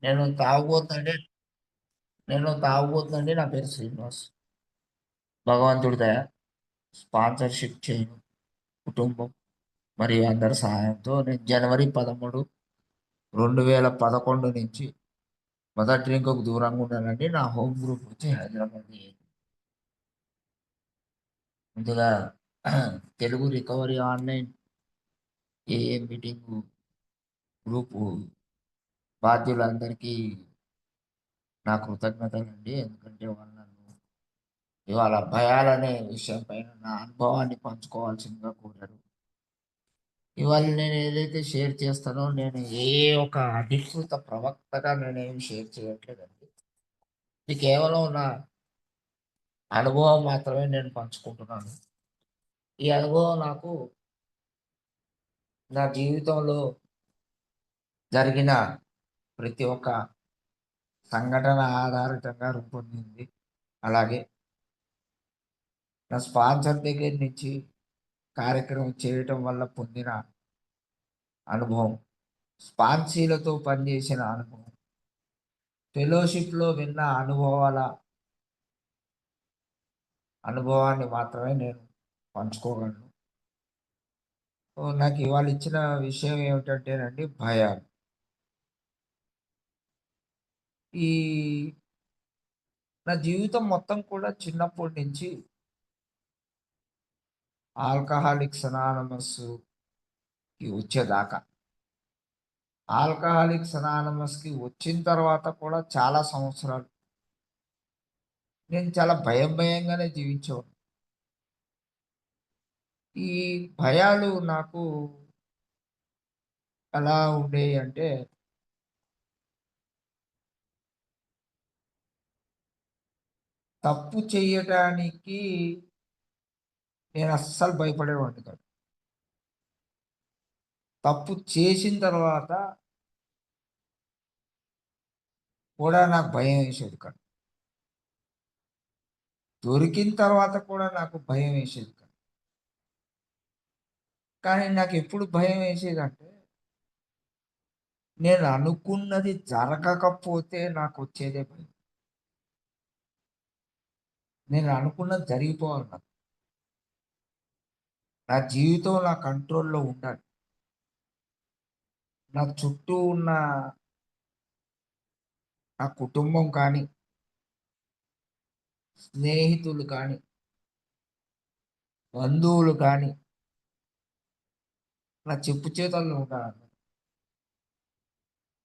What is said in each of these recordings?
నేను తాగుబోతుంటే నా పేరు శ్రీనివాస్. భగవంతుడి దయ, స్పాన్సర్షిప్ చేయను కుటుంబం మరియు అందరి సహాయంతో నేను జనవరి 13, 2011 నుంచి మొదటి డ్రింక్కు దూరంగా ఉన్నానండి. నా హోమ్ గ్రూప్ వచ్చి హైదరాబాద్. ముందుగా తెలుగు రికవరీ ఆన్లైన్ ఏఏ మీటింగ్ గ్రూపు బాధ్యులందరికీ నా కృతజ్ఞతలండి. ఎందుకంటే వాళ్ళు నన్ను ఇవాళ భయాలనే విషయం పైన నా అనుభవాన్ని పంచుకోవాల్సిందిగా కోరారు. ఇవాళ నేను ఏదైతే షేర్ చేస్తానో నేను ఒక అధికృత ప్రవక్తగా నేనేమి షేర్ చేయట్లేదండి. ఇది కేవలం నా అనుభవం మాత్రమే నేను పంచుకుంటున్నాను. ఈ అనుభవం నాకు నా జీవితంలో జరిగిన ప్రతి ఒక్క సంఘటన ఆధారితంగా రూపొందింది. అలాగే నా స్పాన్సర్ దగ్గర నుంచి కార్యక్రమం చేయటం వల్ల పొందిన అనుభవం, స్పాన్సీలతో పనిచేసిన అనుభవం, ఫెలోషిప్‌లో విన్న అనుభవాన్ని మాత్రమే నేను పంచుకోగలను. నాకు ఇవాళ ఇచ్చిన విషయం ఏమిటంటేనండి భయాలు. ఈ నా జీవితం మొత్తం కూడా చిన్నప్పటి నుంచి ఆల్కహాలిక్స్ అనానమస్‌కి వచ్చేదాకా. ఆల్కహాలిక్స్ అనానమస్‌కి వచ్చిన తర్వాత కూడా చాలా సంవత్సరాలు నేను చాలా భయంగానే జీవించేవాడిని. ఈ భయాలు నాకు ఎలా ఉండేయంటే, తప్పు చెయ్యటానికి నేను అస్సలు భయపడేవాడిని కాదు. తప్పు చేసిన తర్వాత కూడా నాకు భయం వేసేది కాదు. దొరికిన తర్వాత కూడా నాకు భయం వేసేది కాదు. కానీ నాకెప్పుడు భయం వేసేదంటే, నేను అనుకున్నది జరగకపోతే నాకొచ్చేదే భయం. నేను అనుకున్నది జరిగిపోవాలి నాకు. నా జీవితం నా కంట్రోల్‌లో ఉండాలి. నా చుట్టూ ఉన్న నా కుటుంబం కానీ, స్నేహితులు కానీ, బంధువులు కానీ, నా చెప్పు చేతల్లో ఉండాలి.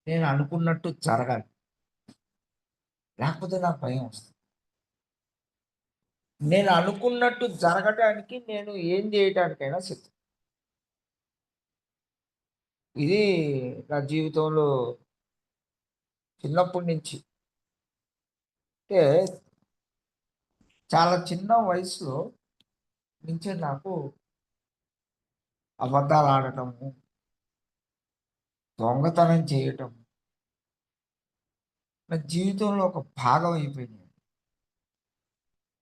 నేను అనుకున్నట్టు జరగాలి. లేకపోతే నాకు భయం వస్తుంది. నేను అనుకున్నట్టు జరగటానికి నేను ఏం చేయటానికైనా సిద్ధం. ఇది నా జీవితంలో చిన్నప్పటి నుంచి. అంటే చాలా చిన్న వయసులో నుంచే నాకు అబద్ధాలు ఆడటము, దొంగతనం చేయటం నా జీవితంలో ఒక భాగం అయిపోయింది.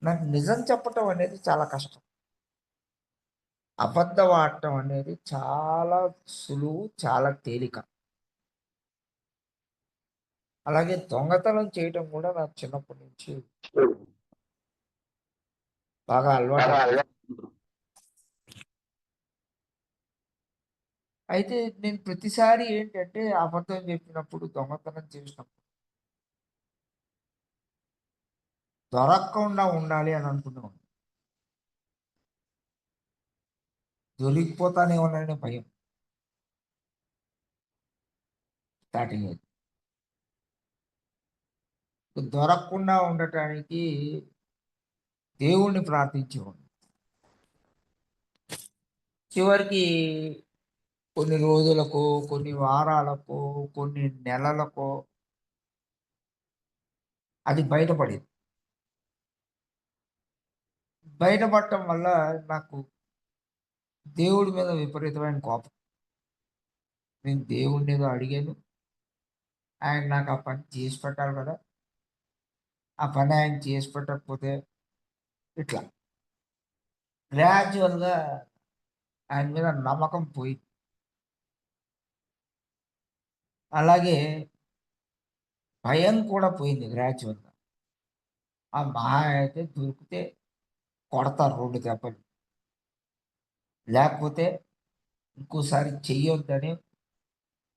నాకు నిజం చెప్పటం అనేది చాలా కష్టం. అబద్ధం ఆడటం అనేది చాలా సులువు, చాలా తేలిక. అలాగే దొంగతనం చేయటం కూడా నాకు చిన్నప్పటి నుంచి బాగా అలవాటైపోయింది. అయితే నేను ప్రతిసారి ఏంటంటే అబద్ధం చెప్పినప్పుడు, దొంగతనం చేసినప్పుడు దొరకకుండా ఉండాలి అని అనుకునేవాడిని. దొరికిపోతానేమోననే భయం స్టార్టింగ్ అయితే. దొరకకుండా ఉండటానికి దేవుడిని ప్రార్థించేవాడిని. చివరికి కొన్ని రోజులకో, కొన్ని వారాలకో, కొన్ని నెలలకో అది బయటపడేది. బయటపడటం వల్ల నాకు దేవుడి మీద విపరీతమైన కోపం. నేను దేవుడినేదో అడిగాను. ఆయన నాకు ఆ పని చేసి పెట్టాలి కదా! ఆ పని ఆయన చేసి పెట్టకపోతే ఇట్లా గ్రాడ్యువల్‌గా ఆయన మీద నమ్మకం పోయింది. అలాగే భయం కూడా పోయింది గ్రాడ్యువల్‌గా. మహా అయితే దొరికితే కొడతారు 2 దెబ్బలు. లేకపోతే ఇంకోసారి చెయ్యొద్దని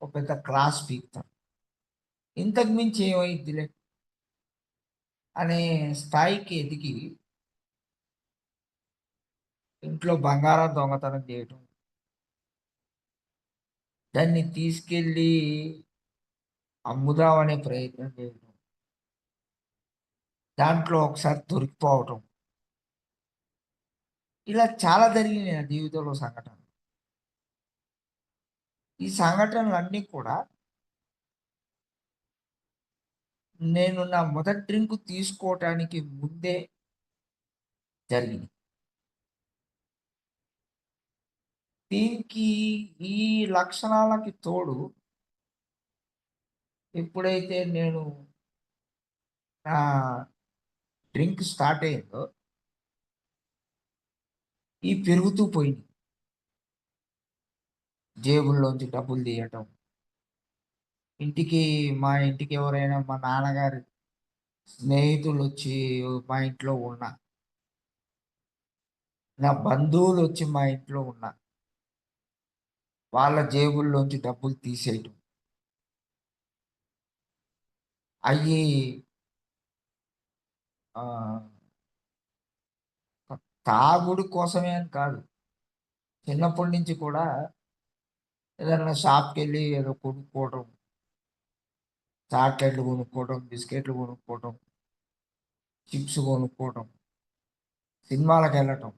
ఒక పెద్ద క్లాస్ పీకుతారు. ఇంతకు మించి ఏమైద్దిలే అనే స్థాయికి ఎదిగి ఇంట్లో బంగారం దొంగతనం చేయటం. దాన్ని తీసుకెళ్ళి అమ్ముదామనే ప్రయత్నం చేయటం. దాంట్లో ఒకసారి దొరికిపోవటం. ఇలా చాలా జరిగినాయి నా జీవితంలో సంఘటనలు. ఈ సంఘటనలన్నీ కూడా నేను నా మొదటి డ్రింక్ తీసుకోవటానికి ముందే జరిగినాయి. దీనికి ఈ లక్షణాలకి తోడు ఎప్పుడైతే నేను నా డ్రింక్ స్టార్ట్ అయిందో పెరుగుతూ పోయింది. జేబుల్లోంచి డబ్బులు తీయటం. ఇంటికి మా ఇంటికి ఎవరైనా మా నాన్నగారి స్నేహితులొచ్చి మా ఇంట్లో ఉన్న, నా బంధువులొచ్చి మా ఇంట్లో ఉన్న, వాళ్ళ జేబుల్లోంచి డబ్బులు తీసేయటం. అయ్యి ఆహ్, తాగుడు కోసమే అని కాదు. చిన్నప్పటి నుంచి కూడా ఏదన్నా షాప్‌కెళ్ళి ఏదో కొనుక్కోవడం, చాక్లెట్‌లు కొనుక్కోవడం, బిస్కెట్‌లు కొనుక్కోవడం, చిప్స్ కొనుక్కోవడం, సినిమాలకెళ్ళటం.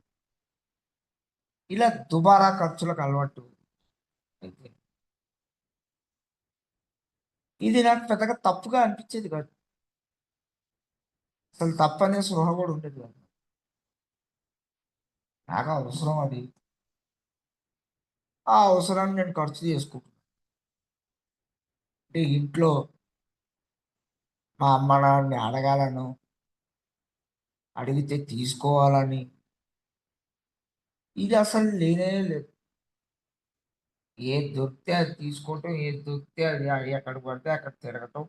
ఇలా దుబారా ఖర్చులకు అలవాటు అయిపోయింది. ఇది నాకు పెద్దగా తప్పుగా అనిపించేది కాదు. అసలు తప్పనే స్పృహ కూడా ఉండేది కాదు. నాకు అవసరం అది. ఆ అవసరాన్ని నేను ఖర్చు చేసుకుంటున్నా. అంటే ఇంట్లో మా అమ్మ, నాన్నని అడగాలనో, అడిగితే తీసుకోవాలని ఇది అసలు లేనే లేదు. ఏది దొరికితే అది తీసుకోవటం, ఏది దొరికితే అది ఎక్కడ పడితే అక్కడ తిరగటం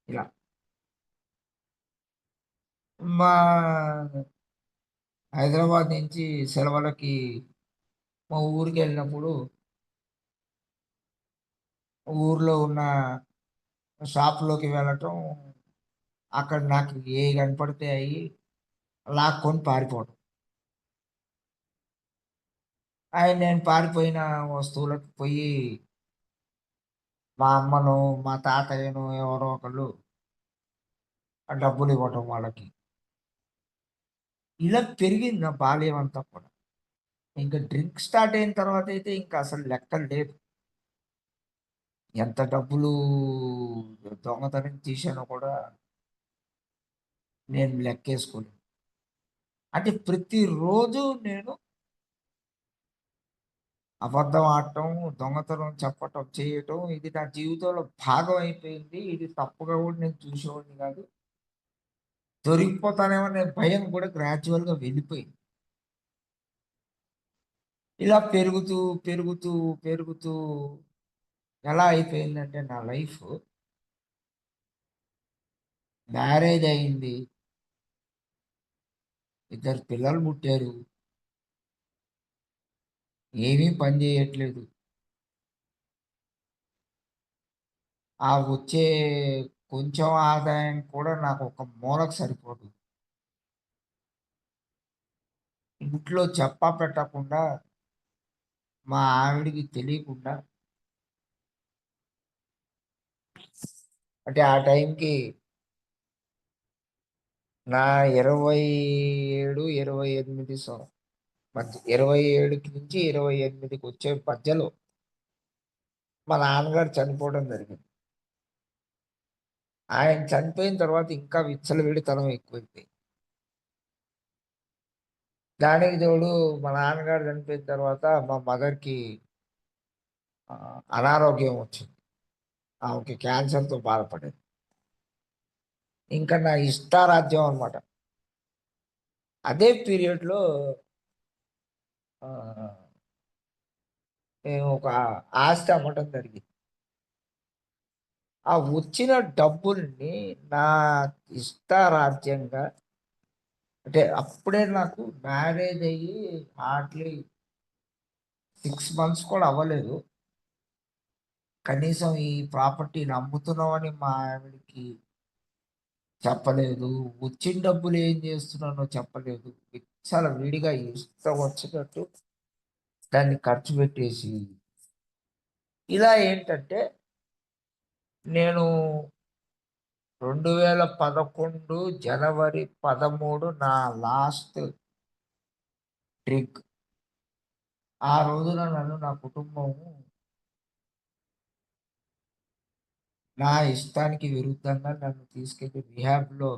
ఇలా. మా హైదరాబాద్ నుంచి సెలవులకి మా ఊరికెళ్ళినప్పుడు ఊర్లో ఉన్న షాప్‌లోకి వెళ్ళటం, అక్కడ నాకు ఏయి కనపడితే అయి లాక్కొని పారిపోవడం. నేను పారిపోయిన వస్తువులకు పోయి మా అమ్మనో, మా తాతయ్యనో ఎవరో ఒకళ్ళు ఆ డబ్బులివ్వటం వాళ్ళకి. ఇలా పెరిగింది నా బాల్యం అంతా కూడా. ఇంక డ్రింక్ స్టార్ట్ అయిన తర్వాతయితే ఇంక అసలు లెక్క లేదు. ఎంత డబ్బులు దొంగతనం చేశానో కూడా నేను లెక్కేసుకోలేను. అంటే ప్రతిరోజు నేను అబద్ధం ఆడటం, దొంగతనం చెప్పటం, చేయటం ఇది నా జీవితంలో భాగం అయిపోయింది. ఇది తప్పుగా కూడా నేను చూసేవాడిని కాదు. దొరికిపోతానేమో అనే భయం కూడా గ్రాడ్యువల్‌గా వెళ్ళిపోయింది. ఇలా పెరుగుతూ, పెరుగుతూ, పెరుగుతూ ఎలా అయిపోయిందంటే నా లైఫు మ్యారేజ్ అయింది. ఇద్దరు పిల్లలు పుట్టారు. ఏమీ పని చేయట్లేదు. ఆ వచ్చే కొంచెం ఆదాయం కూడా నాకు ఒక మూలకు సరిపోదు. ఇంట్లో చెప్పా పెట్టకుండా మా ఆవిడకి తెలియకుండా అంటే ఆ టైంకి నా 27, 28 మధ్య 27కి నుంచి 28కి వచ్చే మధ్యలో మా నాన్నగారు చనిపోవడం జరిగింది. ఆయన చనిపోయిన తర్వాత ఇంకా విచ్చలవిడితనం ఎక్కువైపోయింది. దానికి తోడు మా నాన్నగారు చనిపోయిన తర్వాత మా మదర్‌కి అనారోగ్యం వచ్చింది. ఆమెకి క్యాన్సర్‌తో బాధపడేది. ఇంకా నా ఇష్టారాజ్యం అన్నమాట. అదే పీరియడ్‌లో ఆహ్, నేను ఒక ఆస్తి అమ్మటం జరిగింది. ఆ వచ్చిన డబ్బుల్ని నా ఇష్టారాజ్యంగా, అంటే అప్పుడే నాకు మ్యారేజ్ అయ్యి హార్డ్‌లీ 6 మంత్స్ కూడా అవ్వలేదు. కనీసం ఈ ప్రాపర్టీని అమ్ముతున్నామని మా ఆవిడకి చెప్పలేదు. వచ్చిన డబ్బులు ఏం చేస్తున్నానో చెప్పలేదు. విచ్చలవిడిగా ఇష్టం వచ్చినట్టు దాన్ని ఖర్చు పెట్టేసి, ఇలా ఏంటంటే నేను 2011 జనవరి 13 నా లాస్ట్ డ్రింక్. ఆ రోజున నన్ను నా కుటుంబం నా ఇష్టానికి విరుద్ధంగా నన్ను తీసుకెళ్ళి రిహాబ్‌లో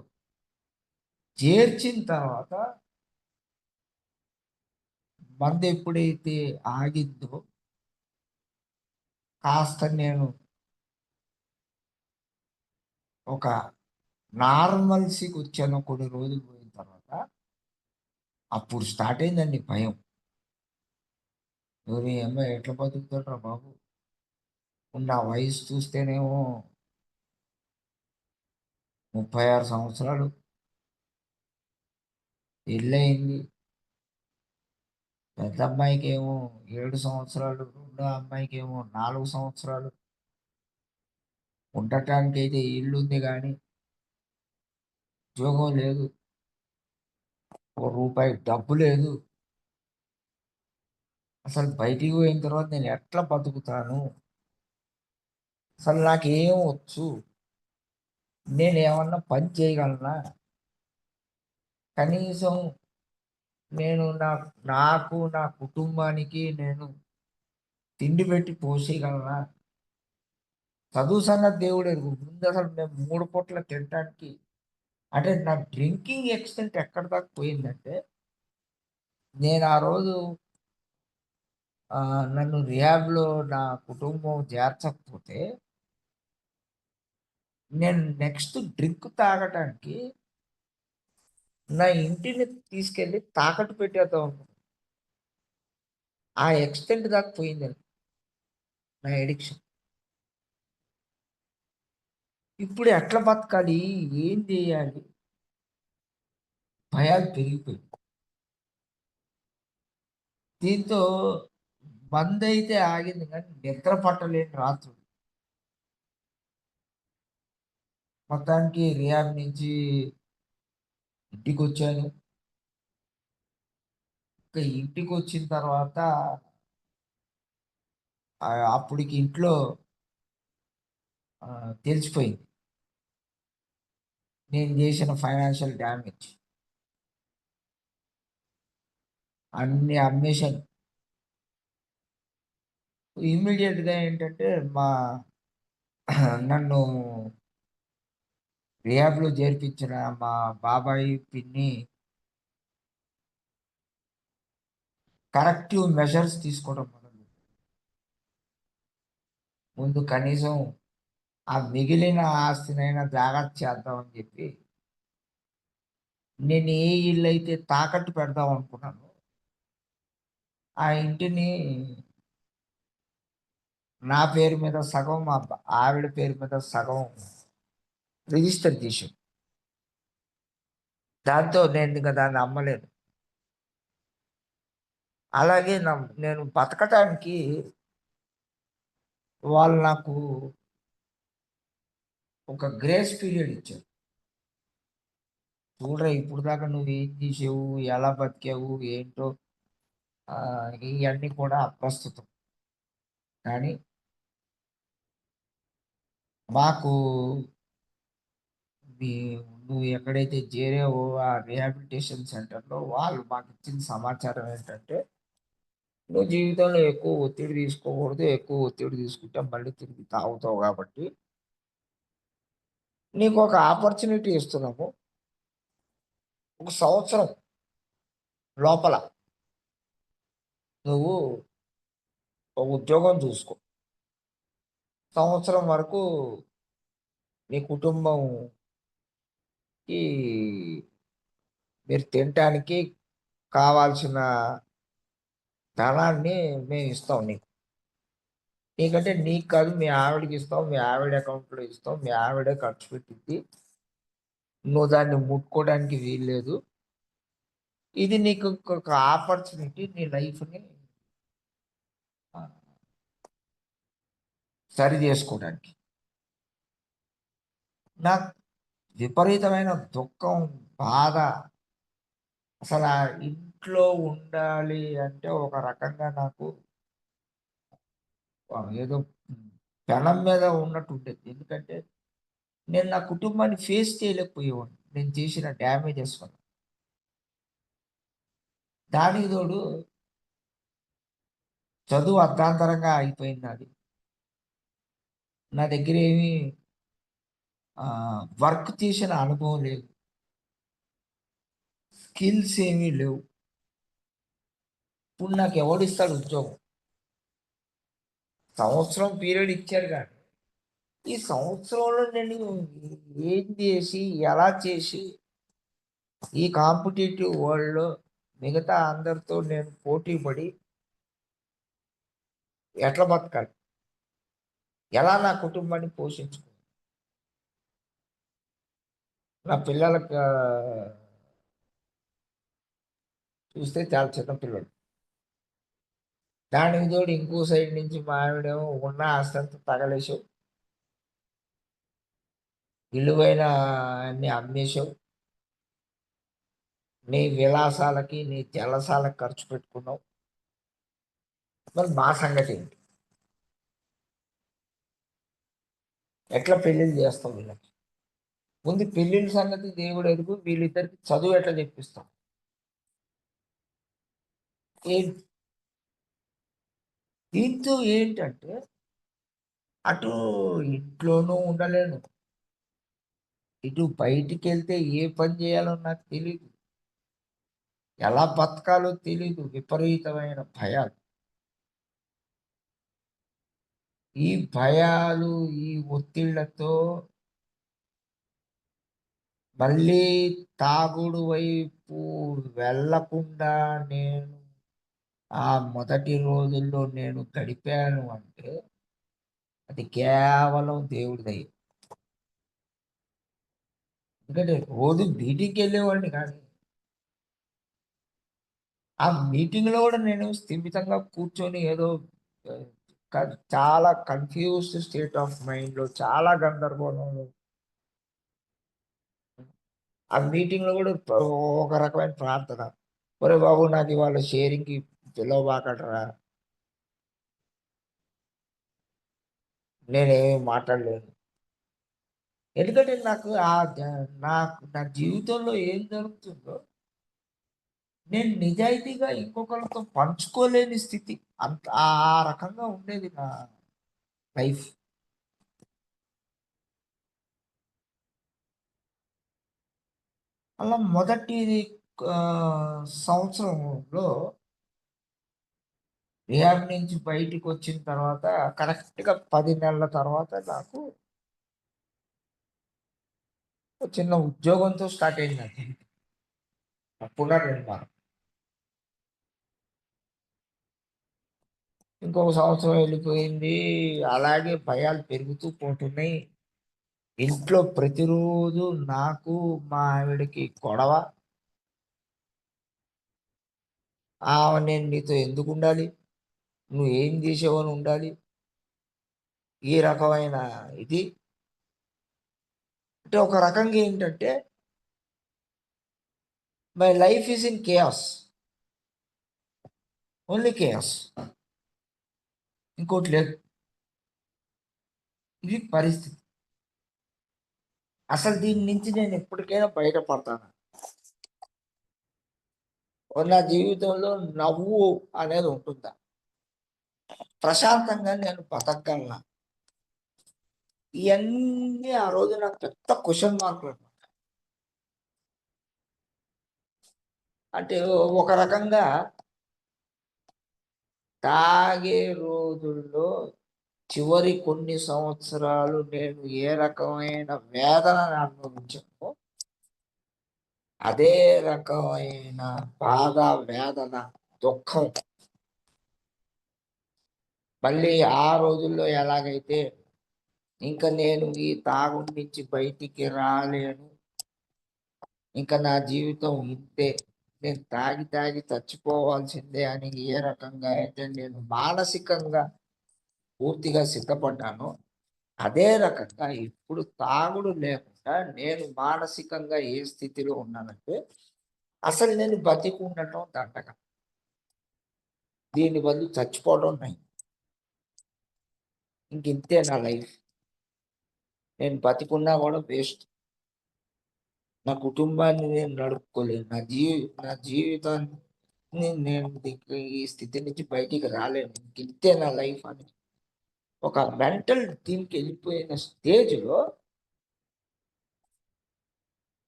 చేర్చిన తర్వాత మందెప్పుడైతే ఆగిందో, కాస్త నేను ఒక నార్మల్సీకొచ్చాను కొన్ని రోజులు పోయిన తర్వాత. అప్పుడు స్టార్ట్ అయిందండి భయం. ఓరి యమ్మ! ఎట్లా బతుకుతాడురా బాబు! నా వయసు చూస్తేనేమో 36 సంవత్సరాలు. పెళ్లయింది. పెద్దమ్మాయికేమో 7 సంవత్సరాలు. రెండో అమ్మాయికేమో 4 సంవత్సరాలు. ఉండటానికైతే ఇల్లుంది గానీ, ఉద్యోగం లేదు. ఓ రూపాయి డబ్బు లేదు. అసలు బయటికి పోయిన తర్వాత నేను ఎట్లా బతుకుతాను? అసలు నాకేం వచ్చు? నేనేమన్నా పని చేయగలనా? కనీసం నేను నాకు, నా కుటుంబానికి నేను తిండి పెట్టి పోషియగలనా? చదువు సంగతి దేవుడెరుగు. ముందసలు మేము 3 పూటలు తినటానికి, అంటే నా డ్రింకింగ్ ఎక్స్‌టెంట్ ఎక్కడి దాకా పోయిందంటే, నేను ఆ రోజు నన్ను రిహాబ్‌లో నా కుటుంబం చేర్చకపోతే, నేను నెక్స్ట్ డ్రింక్ తాగటానికి నా ఇంటిని తీసుకెళ్ళి తాకట్టు పెట్టేద్దాం అనుకున్నా. ఆ ఎక్స్‌టెంట్ దాకా పోయిందండి నా అడిక్షన్. ఇప్పుడు ఎట్లా బతకాలి? ఏం చేయాలి? భయాలు పెరిగిపోయాయి. దీంతో మందైతే ఆగింది గానీ నిద్ర పట్టలేని రాత్రులు. మొత్తానికి రిహాబ్ నుంచి ఇంటికొచ్చాను. ఇక ఇంటికొచ్చిన తర్వాత అప్పటికి ఇంట్లో తెలిసిపోయింది. నేను చేసిన ఫైనాన్షియల్ డ్యామేజ్. అన్నీ అమ్మేశాను. ఇమ్మీడియేట్‌గా ఏంటంటే నన్ను రిహాబ్‌లో చేర్పించిన మా బాబాయి, పిన్ని కరెక్టివ్ మెజర్స్ తీసుకోవడం మొదలుపెట్టారు. ముందు కనీసం ఆ మిగిలిన ఆస్తినైనా జాగ్రత్త చేద్దామని చెప్పి, నేను ఏ ఇల్లైతే తాకట్టు పెడదాం అనుకున్నానో, ఆ ఇంటిని నా పేరు మీద సగం, మా ఆవిడ పేరు మీద సగం రిజిస్టర్ చేశాను. దాంతో నేనింక దాన్ని అమ్మలేను. అలాగే నేను బతకటానికి వాళ్ళు నాకు ఒక గ్రేస్ పీరియడ్ ఇచ్చారు. చూడరా ఇప్పటిదాకా నువ్వేం చేసావు? ఎలా బతికావు? ఏంటో ఇయన్నీ కూడా అప్రస్తుతం. కానీ మాకు మీ నువ్వు ఎక్కడైతే చేరావో ఆ రిహాబిలిటేషన్ సెంటర్‌లో వాళ్ళు మాకిచ్చిన సమాచారం ఏంటంటే, నువ్వు జీవితంలో ఎక్కువ ఒత్తిడి తీసుకోకూడదు. ఎక్కువ ఒత్తిడి తీసుకుంటే మళ్ళీ తిరిగి తాగుతావు కాబట్టి, నీకొక ఆపర్చునిటీ ఇస్తున్నాము. ఒక సంవత్సరం లోపల నువ్వు ఒక ఉద్యోగం చూసుకో. సంవత్సరం వరకు నీ కుటుంబంకి మీరు తినటానికి కావాల్సిన ధనాన్ని మేమిస్తాం నీకు. నీకంటే నీకు కాదు, మీ ఆవిడకి ఇస్తావు, మీ ఆవిడ అకౌంట్లో ఇస్తావు, మీ ఆవిడే ఖర్చు పెట్టింది, నువ్వు దాన్ని ముట్టుకోవడానికి వీల్లేదు. ఇది నీకు ఒక ఆపర్చునిటీ నీ లైఫ్ని సరి చేసుకోవడానికి. నాకు విపరీతమైన దుఃఖం, బాధ. అసలు ఆ ఇంట్లో ఉండాలి అంటే ఒక రకంగా నాకు ఏదో పెనం మీద ఉన్నట్టు ఉండేది. ఎందుకంటే నేను నా కుటుంబాన్ని ఫేస్ చేయలేకపోయేవాడిని, నేను చేసిన డ్యామేజెస్ వల్ల. దానికి తోడు చదువు అర్ధాంతరంగా అయిపోయింది నాది. నా దగ్గర ఏమి వర్క్ చేసిన అనుభవం లేదు, స్కిల్స్ ఏమీ లేవు. ఇప్పుడు నాకు ఎవడిస్తాడు ఉద్యోగం? సంవత్సరం పీరియడ్ ఇచ్చారు కానీ ఈ సంవత్సరంలో నేను ఏం చేసి, ఎలా చేసి ఈ కాంపిటేటివ్ వరల్డ్లో మిగతా అందరితో నేను పోటీ పడి ఎట్లా బతకాలి, ఎలా నా కుటుంబాన్ని పోషించుకోవాలి? నా పిల్లలకు చూస్తే చాలా చిన్న పిల్లలు. దానికి తోడు ఇంకో సైడ్ నుంచి మా ఆవిడేమో ఉన్న ఆస్తంతా తగలేసావు, విలువైన అన్ని అమ్మేశావు, నీ విలాసాలకి నీ జలసాలకు ఖర్చు పెట్టుకున్నావు, మరి మా సంగతి ఏంటి? ఎట్లా పెళ్ళిళ్ళు చేస్తావు వీళ్ళకి? ముందు పెళ్ళిళ్ళ సంగతి దేవుడు ఎదుగు, వీళ్ళిద్దరికి చదువు ఎట్లా చెప్పిస్తాం? దీంతో ఏంటంటే అటు ఇంట్లోనూ ఉండలేను, ఇటు బయటికి వెళ్తే ఏ పని చేయాలో నాకు తెలియదు, ఎలా బతకాలో తెలీదు. విపరీతమైన భయాలు. ఈ భయాలు, ఈ ఒత్తిళ్లతో మళ్ళీ తాగుడు వైపు వెళ్ళకుండా నేను ఆ మొదటి రోజుల్లో నేను గడిపాను అంటే అది కేవలం దేవుడి దయ. ఎందుకంటే రోజు మీటింగ్కి వెళ్ళేవాడిని కానీ ఆ మీటింగ్లో కూడా నేను స్థిమితంగా కూర్చొని ఏదో చాలా కన్ఫ్యూజ్డ్ స్టేట్ ఆఫ్ మైండ్లో, చాలా గందరగోళంలో. ఆ మీటింగ్లో కూడా ఒక రకమైన ప్రార్థన, ఒరే బాబు నాకు ఇవాళ షేరింగ్కి పిలవబాకట్రా, నేనేమి మాట్లాడలేను. ఎందుకంటే నాకు నా జీవితంలో ఏం జరుగుతుందో నేను నిజాయితీగా ఇంకొకరితో పంచుకోలేని స్థితి. అంత ఆ రకంగా ఉండేది నా లైఫ్. అలా మొదటి సంవత్సరంలో రిహాబ్ నుంచి బయటికి వచ్చిన తర్వాత కరెక్ట్గా 10 నెలల తర్వాత నాకు చిన్న ఉద్యోగంతో స్టార్ట్ అయింది అది పునర్నిర్మాణం. ఇంకొక సంవత్సరం వెళ్ళిపోయింది, అలాగే భయాలు పెరుగుతూ పోతున్నాయి. ఇంట్లో ప్రతిరోజు నాకు మా ఆవిడకి గొడవ. నేను నీతో ఎందుకు ఉండాలి, నువ్వు ఏం చేసేవని ఉండాలి, ఈ రకమైన ఇది. అంటే ఒక రకంగా ఏంటంటే my life is in chaos, only chaos, ఇంకోటి లేదు. ఇది పరిస్థితి. అసలు దీని నుంచి నేను ఎప్పటికైనా బయటపడతాను. నా జీవితంలో నవ్వు అనేది ఉంటుందా, ప్రశాంతంగా నేను బతకగలనా? ఇవన్నీ ఆ రోజు నాకు పెద్ద క్వశ్చన్ మార్కులు. అంటే ఒక రకంగా తాగే రోజుల్లో చివరి కొన్ని సంవత్సరాలు నేను ఏ రకమైన వేదనని అనుభవించానో అదే రకమైన బాధ, వేదన, దుఃఖం మళ్ళీ ఆ రోజుల్లో ఎలాగైతే ఇంకా నేను ఈ తాగుడు నుంచి బయటికి రాలేను, ఇంకా నా జీవితం ఇంతే, నేను తాగి తాగి చచ్చిపోవాల్సిందే అని ఏ రకంగా అయితే నేను మానసికంగా పూర్తిగా సిద్ధపడ్డానో, అదే రకంగా ఇప్పుడు తాగుడు లేకుండా నేను మానసికంగా ఏ స్థితిలో ఉన్నానంటే, అసలు నేను బతికి ఉండటం దండగ. దీని బదులు చచ్చిపోవడం నయం. ఇంతే నా లైఫ్. నేను బతికున్నా కూడా వేస్ట్. నా కుటుంబాన్ని నేను నడుపుకోలేను. నా జీవితాన్ని నేను ఈ స్థితి నుంచి బయటికి రాలేను. ఇంతే నా లైఫ్ అని ఒక మెంటల్ దీనికి వెళ్ళిపోయిన స్టేజ్‌లో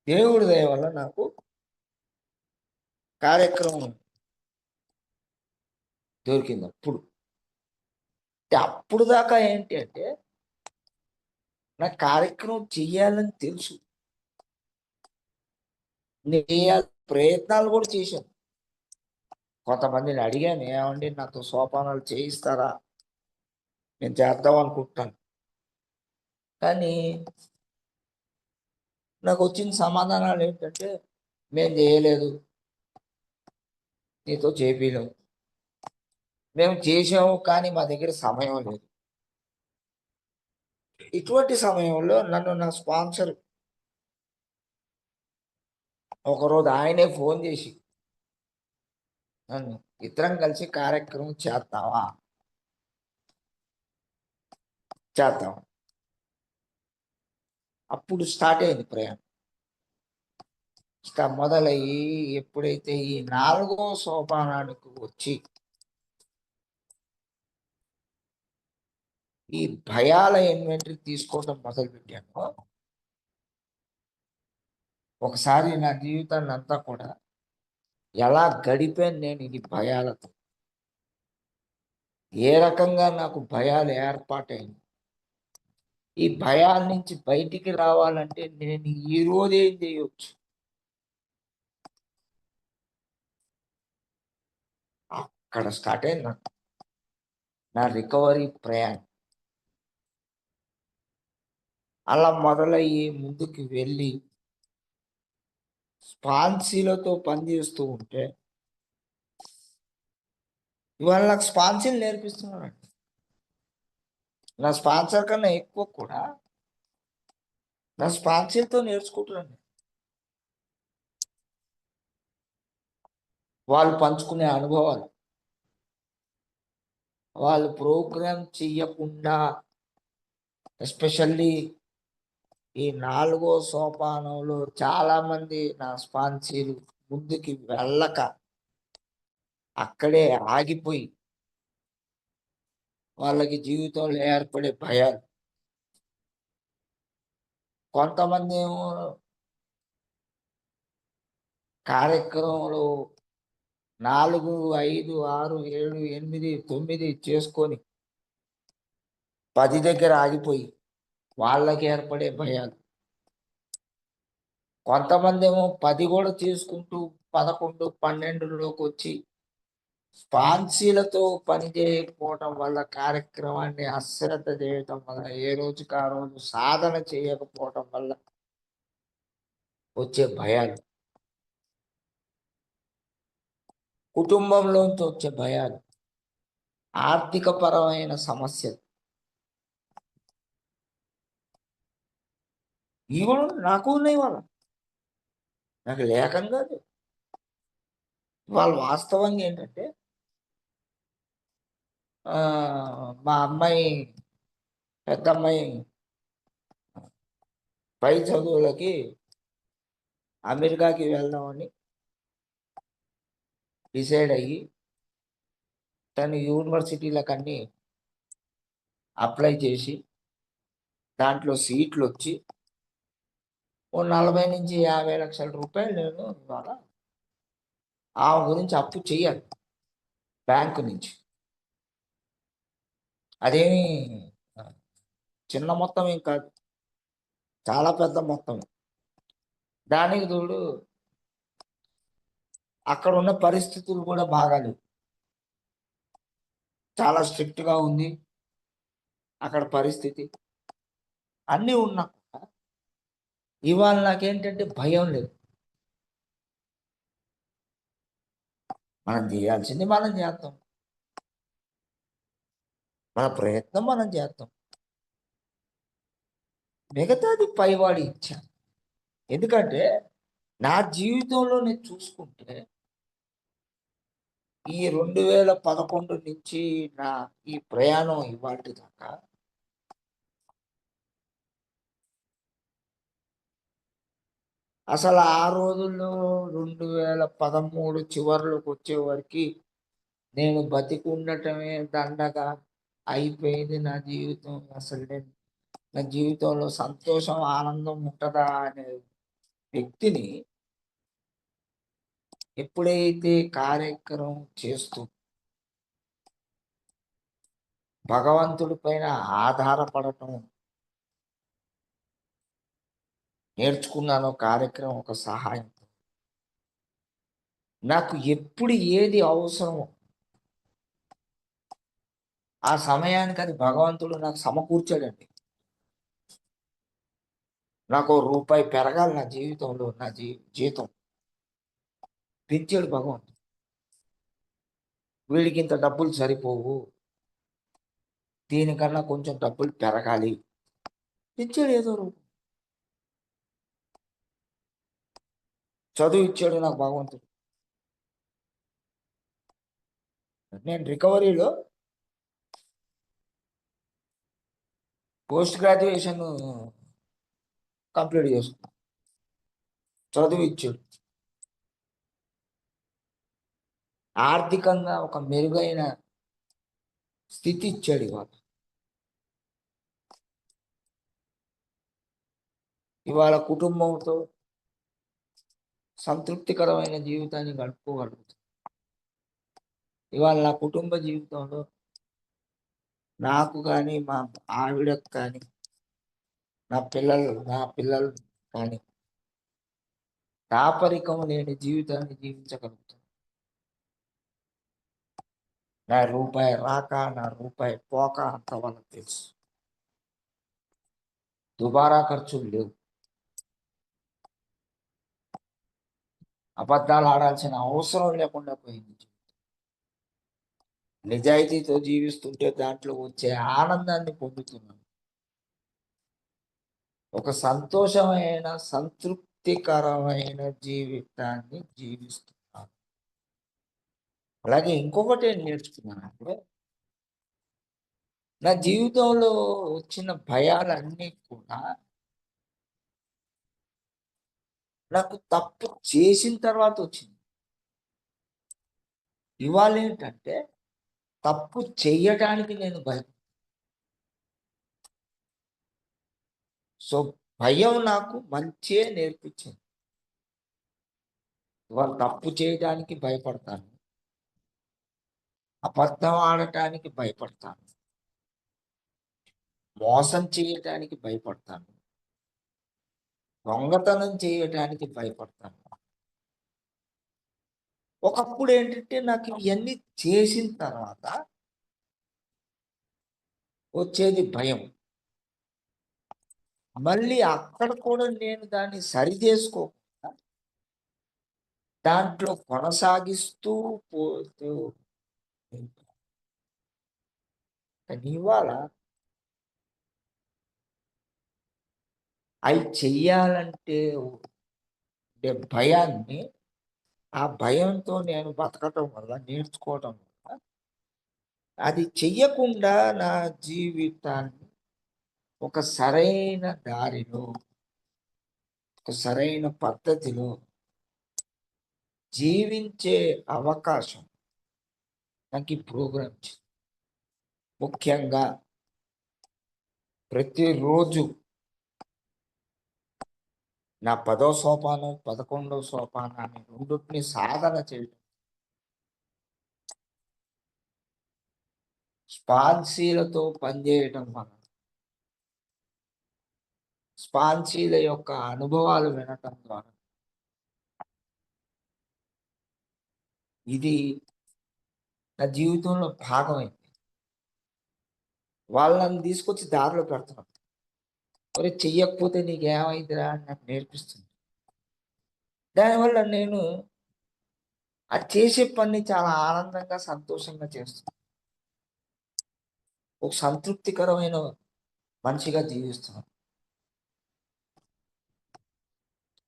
దేవుడి దయ వల్ల నాకు కార్యక్రమం దొరికింది అప్పుడు. అప్పుడు దాకా ఏంటి అంటే, నాకు కార్యక్రమం చెయ్యాలని తెలుసు. నేను ప్రయత్నాలు కూడా చేశాను. కొంతమందిని అడిగాను, ఏమండి నాతో సోపానాలు చేయిస్తారా? నేను చేద్దాం అనుకుంటున్నాను. కానీ నాకు వచ్చిన సమాధానాలు ఏంటంటే, మేము చేయలేదు, నీతో చేపియలేము, మేము చేసాము కానీ మా దగ్గర సమయం లేదు. ఇటువంటి సమయంలో నన్ను నా స్పాన్సర్ ఒకరోజు ఆయనే ఫోన్ చేసి నన్ను, ఇద్దరం కలిసి కార్యక్రమం చేద్దామా? చేద్దాం. అప్పుడు స్టార్ట్ అయింది ప్రయాణం. మొదలయ్యి ఎప్పుడైతే ఈ 4వ సోపానానికి వచ్చి ఈ భయాల ఇన్వెంటరీ తీసుకోవడం మొదలుపెట్టాను, ఒకసారి నా జీవితాన్ని అంతా కూడా ఎలా గడిపాను నేను ఈ భయాలతో, ఏ రకంగా నాకు భయాలు ఏర్పాటైంది, ఈ భయాల నుంచి బయటికి రావాలంటే నేను ఈ రోజు ఏం చేయొచ్చు, అక్కడ స్టార్ట్ అయింది నా రికవరీ ప్రయాణం. అలా మొదలయ్యి ముందుకు వెళ్ళి స్పాన్సీలతో పనిచేస్తూ ఉంటే ఇవాళ నాకు స్పాన్సీలు నేర్పిస్తున్నారండి. నా స్పాన్సర్ కన్నా ఎక్కువ కూడా నా స్పాన్సీలతో నేర్చుకుంటున్నాను. వాళ్ళు పంచుకునే అనుభవాలు, వాళ్ళు ప్రోగ్రామ్ చెయ్యకుండా ఎస్పెషల్లీ ఈ 4వ సోపానంలో చాలామంది నా స్పాన్సీలు ముందుకి వెళ్ళక అక్కడే ఆగిపోయి వాళ్ళకి జీవితంలో ఏర్పడే భయాలు, కొంతమంది ఏమో కార్యక్రమంలో 4, 5, 6, 7, 8, 9 చేసుకొని 10 దగ్గర ఆగిపోయి వాళ్ళకి ఏర్పడే భయాలు, కొంతమంది ఏమో 10 కూడా చేసుకుంటూ 11, 12లోకి వచ్చి స్పాన్సీలతో పని చేయకపోవటం వల్ల, కార్యక్రమాన్ని అశ్రద్ధ చేయటం వల్ల, ఏ రోజుకి ఆ రోజు సాధన చేయకపోవటం వల్ల వచ్చే భయాలు, కుటుంబంలోంచి వచ్చే భయాలు, ఆర్థిక పరమైన సమస్యలు, ఇవి కూడా నాకు ఉన్నాయి. నాకు లేకంగా వాళ్ళు వాస్తవంగా ఏంటంటే, మా అమ్మాయి, పెద్ద అమ్మాయి పై చదువులకి అమెరికాకి వెళ్దామని డిసైడ్ అయ్యి తను యూనివర్సిటీలకన్నీ అప్లై చేసి దాంట్లో సీట్లు వచ్చి ఓ 40 నుంచి 50 లక్షల రూపాయలు నేను ఇవాళ ఆమె గురించి అప్పు చేయాలి బ్యాంకు నుంచి. అదేమి చిన్న మొత్తం ఏం కాదు, చాలా పెద్ద మొత్తం. దానికి తోడు అక్కడ ఉన్న పరిస్థితులు కూడా బాగాలేవు. చాలా స్ట్రిక్ట్‌గా ఉంది అక్కడ పరిస్థితి. అన్నీ ఉన్నా కూడా ఇవాళ నాకేంటంటే భయం లేదు. మనం జేయాల్సింది మనం జేత్తాం. మన ప్రయత్నం మనం జేత్తాం. మిగతాది పైవాడి ఇచ్చ. ఎందుకంటే నా జీవితంలో నేను చూసుకుంటే ఈ 2011 నుంచి నా ఈ ప్రయాణం ఇవాల్టి దాకా అసలు ఆ రోజుల్లో 2013 చివర్లోకొచ్చేవరకి నేను బతికుండటమే దండగ అయిపోయింది నా జీవితం. అసలు నేను నా జీవితంలో సంతోషం, ఆనందం ఉంటదా అనే వ్యక్తిని ఎప్పుడైతే కార్యక్రమం చేస్తూ భగవంతుడి పైన ఆధారపడటం నేర్చుకున్నానో కార్యక్రమం ఒక సహాయం. నాకు ఎప్పుడు ఏది అవసరమో ఆ సమయానికి అది భగవంతుడు నాకు సమకూర్చాడండి. నాకో రూపాయి పెరగాలి నా జీవితంలో నా జీతం. పెంచాడు భగవంతుడు. వీడికింత డబ్బులు సరిపోవు. దీనికన్నా కొంచెం డబ్బులు పెరగాలి. పెంచాడు ఏదో రూపం. చదువు ఇచ్చాడు నాకు భగవంతుడు. నేను రికవరీలో పోస్ట్ గ్రాడ్యుయేషన్ కంప్లీట్ చేసుకున్నా. చదువు ఇచ్చాడు. ఆర్థికంగా ఒక మెరుగైన స్థితి ఇచ్చాడు ఇవాళ. ఇవాళ కుటుంబంతో సంతృప్తికరమైన జీవితాన్ని గడుపుకోగలుగుతాను. ఇవాళ నా కుటుంబ జీవితంలో నాకు కానీ, మా ఆవిడకు కానీ, నా పిల్లలు కానీ దాపరికం లేని జీవితాన్ని జీవించగలుగుతాను. నా రూపాయి రాక, నా రూపాయి పోక అంత వాళ్ళకి తెలుసు. దుబారా ఖర్చులు లేవు. అబద్ధాలు ఆడాల్సిన అవసరం లేకుండా పోయింది. నిజాయితీతో జీవిస్తుంటే దాంట్లో వచ్చే ఆనందాన్ని పొందుతున్నాను. ఒక సంతోషమైన, సంతృప్తికరమైన జీవితాన్ని జీవిస్తున్నాను. అలాగే ఇంకొకటి ఏం నేర్చుకున్నానంటే, నా జీవితంలో వచ్చిన భయాలన్నీ కూడా నాకు తప్పు చేసిన తర్వాత వచ్చింది. ఇవాళ ఏంటంటే తప్పు చెయ్యటానికి నేను భయం. సో, భయం నాకు మంచే నేర్పించింది. ఇవాళ తప్పు చేయడానికి భయపడతాను. అబద్ధం ఆడటానికి భయపడతాను. మోసం చేయటానికి భయపడతాను. దొంగతనం చేయటానికి భయపడతాను. ఒకప్పుడు ఏంటంటే నాకు ఇవన్నీ చేసిన తర్వాత వచ్చేది భయం. మళ్ళీ అక్కడ కూడా నేను దాన్ని సరిచేసుకోకుండా దాంట్లో కొనసాగిస్తూ పోతూ ఇవాళ అవి చెయ్యాలంటే భయాన్ని, ఆ భయంతో నేను బతకటం వల్ల, నేర్చుకోవటం వల్ల అది చెయ్యకుండా నా జీవితాన్ని ఒక సరైన దారిలో, ఒక సరైన పద్ధతిలో జీవించే అవకాశం నాకు ఈ ప్రోగ్రాం ఇచ్చింది. ముఖ్యంగా ప్రతిరోజు నా 10వ సోపానం, 11వ సోపానాన్ని రెండిటిని సాధన చేయడం. స్పాన్సీలతో పనిచేయటం వల్ల, స్పాన్సీల యొక్క అనుభవాలు వినటం ద్వారా ఇది నా జీవితంలో భాగమైంది. వాళ్ళని తీసుకొచ్చి దారిలో పెడుతున్నాం. ఒరే చెయ్యకపోతే నీకేమైందిరా అని నాకు నేర్పిస్తుంది. దానివల్ల నేను అది చేసే పని చాలా ఆనందంగా, సంతోషంగా చేస్తున్నాను. ఒక సంతృప్తికరమైన మనిషిగా జీవిస్తున్నాను.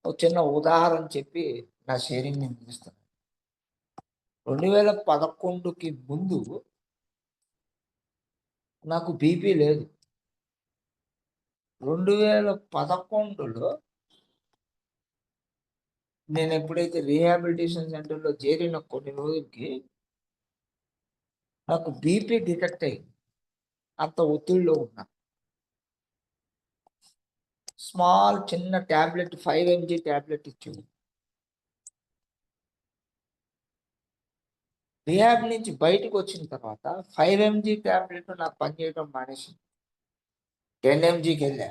ఒక చిన్న ఉదాహరణ చెప్పి నా షేరింగ్‌ని ముగిస్తాను. 2011కి ముందు నాకు బీపీ లేదు. 2011లో నేనెప్పుడైతే రీహాబిలిటేషన్ సెంటర్‌లో చేరిన కొన్ని రోజులకి నాకు బీపీ డిటెక్ట్ అయింది. అంత ఒత్తిడిలో ఉన్నా. స్మాల్ చిన్న టాబ్లెట్ 5 ఎంజీ టాబ్లెట్ ఇచ్చిండు. రిహాబ్ నుంచి బయటకొచ్చిన తర్వాత 5 ఎంజీ టాబ్లెట్ నాకు పనిచేయడం మానేసింది. 10 ఎంజీకెళ్ళా.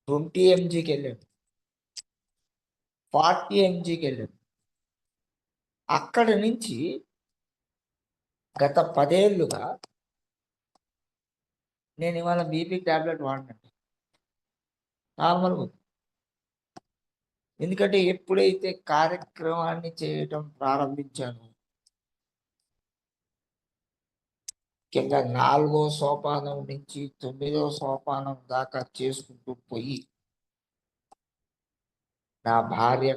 20 ఎంజీకెళ్ళాను. 40 ఎంజీకెళ్ళాను. అక్కడి నుంచి గత 10 ఏళ్లుగా నేనివాళ బీపీ టాబ్లెట్ వాడనండి. నార్మల్‌గా ఎందుకంటే ఎప్పుడైతే కార్యక్రమాన్ని చేయటం ప్రారంభించానో, ముఖ్యంగా 4 సోపానం నుంచి 9 సోపానం దాకా చేసుకుంటూ పోయి, నా భార్య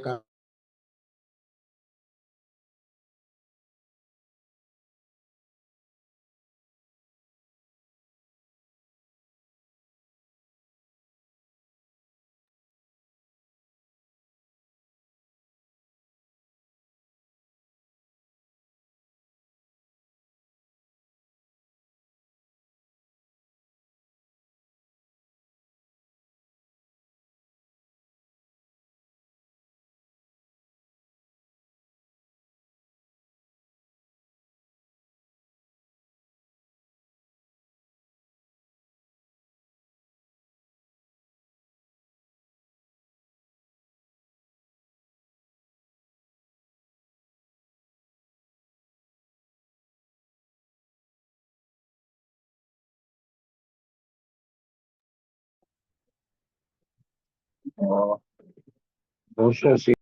బహుశా